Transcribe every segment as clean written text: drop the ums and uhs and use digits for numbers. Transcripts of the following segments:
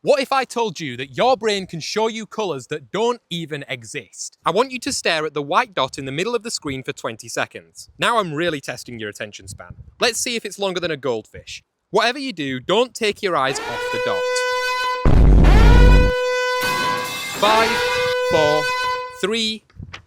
What if I told you that your brain can show you colours that don't even exist? I want you to stare at the white dot in the middle of the screen for 20 seconds. Now I'm really testing your attention span. Let's see if it's longer than a goldfish. Whatever you do, don't take your eyes off the dot. 5, 4, 3,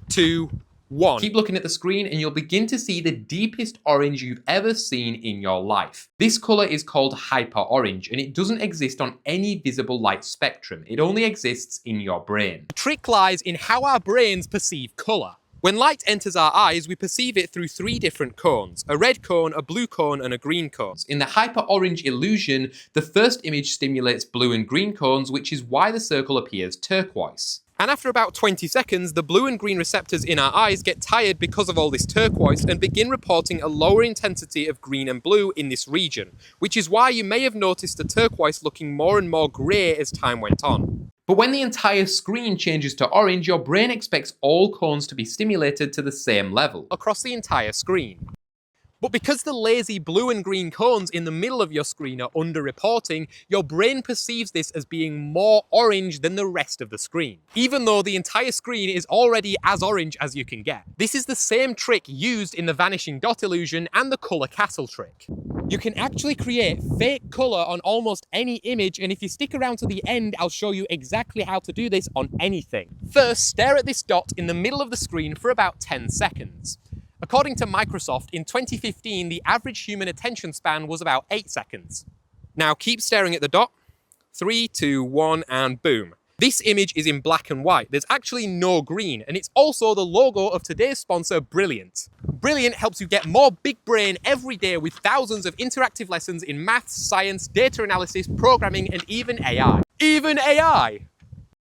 2, 1. Keep looking at the screen and you'll begin to see the deepest orange you've ever seen in your life. This colour is called hyper-orange and it doesn't exist on any visible light spectrum. It only exists in your brain. The trick lies in how our brains perceive colour. When light enters our eyes, we perceive it through 3 different cones: a red cone, a blue cone, and a green cone. In the hyper-orange illusion, the first image stimulates blue and green cones, which is why the circle appears turquoise. And after about 20 seconds, the blue and green receptors in our eyes get tired because of all this turquoise and begin reporting a lower intensity of green and blue in this region, which is why you may have noticed the turquoise looking more and more grey as time went on. But when the entire screen changes to orange, your brain expects all cones to be stimulated to the same level across the entire screen. But because the lazy blue and green cones in the middle of your screen are underreporting, your brain perceives this as being more orange than the rest of the screen, even though the entire screen is already as orange as you can get. This is the same trick used in the vanishing dot illusion and the colour castle trick. You can actually create fake colour on almost any image, and if you stick around to the end, I'll show you exactly how to do this on anything. First, stare at this dot in the middle of the screen for about 10 seconds. According to Microsoft, in 2015, the average human attention span was about 8 seconds. Now keep staring at the dot. 3, 2, 1, and boom. This image is in black and white. There's actually no green, and it's also the logo of today's sponsor, Brilliant. Brilliant helps you get more big brain every day with thousands of interactive lessons in maths, science, data analysis, programming, and even AI. Even AI!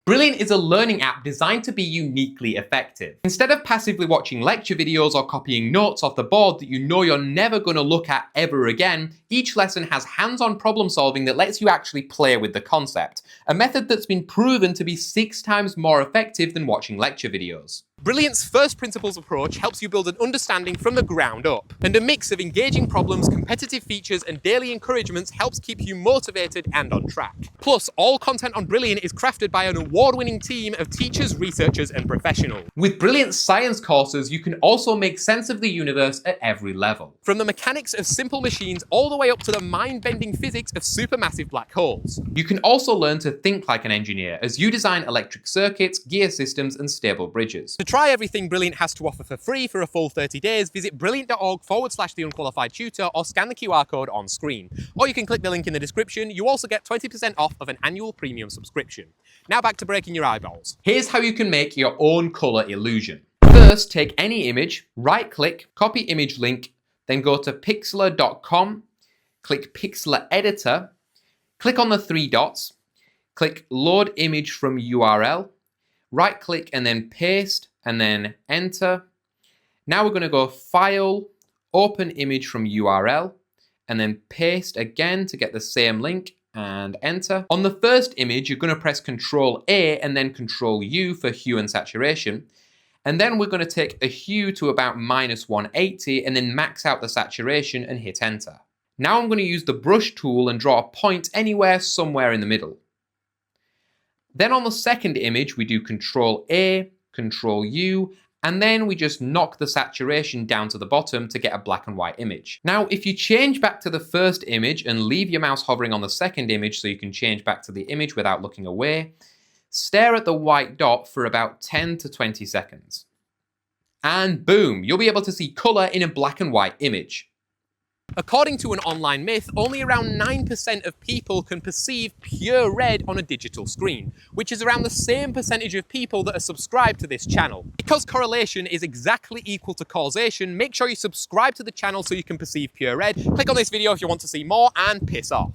Brilliant is a learning app designed to be uniquely effective. Instead of passively watching lecture videos or copying notes off the board that you know you're never going to look at ever again, each lesson has hands-on problem solving that lets you actually play with the concept, a method that's been proven to be 6 times more effective than watching lecture videos. Brilliant's first principles approach helps you build an understanding from the ground up, and a mix of engaging problems, competitive features, and daily encouragements helps keep you motivated and on track. Plus, all content on Brilliant is crafted by an award-winning team of teachers, researchers, and professionals. With Brilliant's science courses, you can also make sense of the universe at every level. From the mechanics of simple machines all the way up to the mind-bending physics of supermassive black holes. You can also learn to think like an engineer as you design electric circuits, gear systems, and stable bridges. To try everything Brilliant has to offer for free for a full 30 days, visit brilliant.org/theunqualifiedtutor or scan the QR code on screen. Or you can click the link in the description. You also get 20% off of an annual premium subscription. Now back to breaking your eyeballs. Here's how you can make your own colour illusion. First, take any image, right-click, copy image link, then go to pixlr.com, click Pixlr Editor, click on the 3 dots, click Load Image from URL, right-click and then paste, and then enter. Now we're going to go File, Open Image from URL, and then paste again to get the same link, and enter. On the first image, you're going to press Ctrl A and then Ctrl U for hue and saturation. And then we're going to take the hue to about -180 and then max out the saturation and hit enter. Now I'm going to use the brush tool and draw a point anywhere somewhere in the middle. Then on the second image, we do Ctrl A, Ctrl U, and then we just knock the saturation down to the bottom to get a black and white image. Now, if you change back to the first image and leave your mouse hovering on the second image so you can change back to the image without looking away, stare at the white dot for about 10 to 20 seconds. And boom, you'll be able to see colour in a black and white image. According to an online myth, only around 9% of people can perceive pure red on a digital screen, which is around the same percentage of people that are subscribed to this channel. Because correlation is exactly equal to causation, make sure you subscribe to the channel so you can perceive pure red. Click on this video if you want to see more, and piss off.